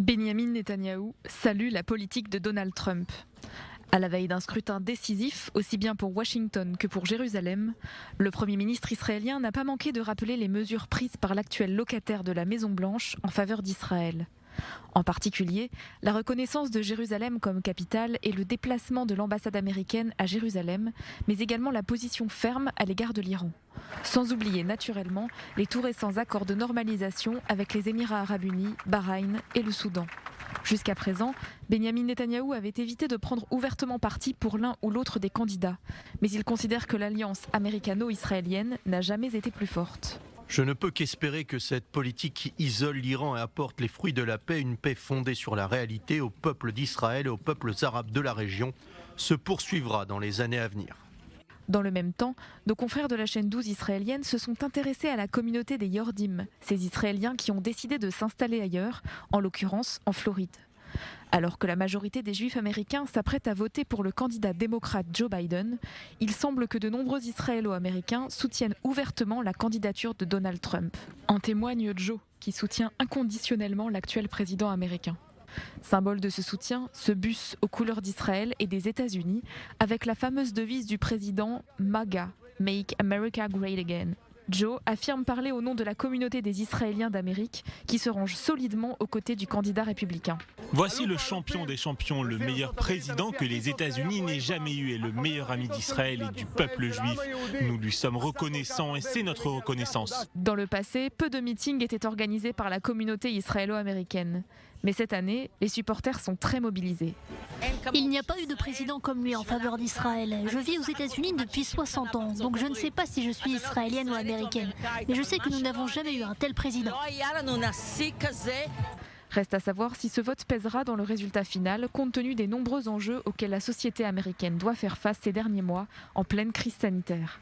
Benyamin Netanyahou salue la politique de Donald Trump. À la veille d'un scrutin décisif, aussi bien pour Washington que pour Jérusalem, le Premier ministre israélien n'a pas manqué de rappeler les mesures prises par l'actuel locataire de la Maison-Blanche en faveur d'Israël. En particulier, la reconnaissance de Jérusalem comme capitale et le déplacement de l'ambassade américaine à Jérusalem, mais également la position ferme à l'égard de l'Iran. Sans oublier naturellement les tout récents accords de normalisation avec les Émirats arabes unis, Bahreïn et le Soudan. Jusqu'à présent, Benyamin Netanyahou avait évité de prendre ouvertement parti pour l'un ou l'autre des candidats, mais il considère que l'alliance américano-israélienne n'a jamais été plus forte. Je ne peux qu'espérer que cette politique qui isole l'Iran et apporte les fruits de la paix, une paix fondée sur la réalité au peuple d'Israël et aux peuples arabes de la région, se poursuivra dans les années à venir. Dans le même temps, nos confrères de la chaîne 12 israélienne se sont intéressés à la communauté des Yordim, ces Israéliens qui ont décidé de s'installer ailleurs, en l'occurrence en Floride. Alors que la majorité des Juifs américains s'apprête à voter pour le candidat démocrate Joe Biden, il semble que de nombreux Israélo-Américains soutiennent ouvertement la candidature de Donald Trump. En témoigne Joe, qui soutient inconditionnellement l'actuel président américain. Symbole de ce soutien, ce bus aux couleurs d'Israël et des États-Unis, avec la fameuse devise du président MAGA, Make America Great Again. Joe affirme parler au nom de la communauté des Israéliens d'Amérique qui se rangent solidement aux côtés du candidat républicain. Voici le champion des champions, le meilleur président que les États-Unis n'aient jamais eu et le meilleur ami d'Israël et du peuple juif. Nous lui sommes reconnaissants et c'est notre reconnaissance. Dans le passé, peu de meetings étaient organisés par la communauté israélo-américaine. Mais cette année, les supporters sont très mobilisés. Il n'y a pas eu de président comme lui en faveur d'Israël. Je vis aux États-Unis depuis 60 ans, donc je ne sais pas si je suis israélienne ou américaine. Mais je sais que nous n'avons jamais eu un tel président. Reste à savoir si ce vote pèsera dans le résultat final, compte tenu des nombreux enjeux auxquels la société américaine doit faire face ces derniers mois, en pleine crise sanitaire.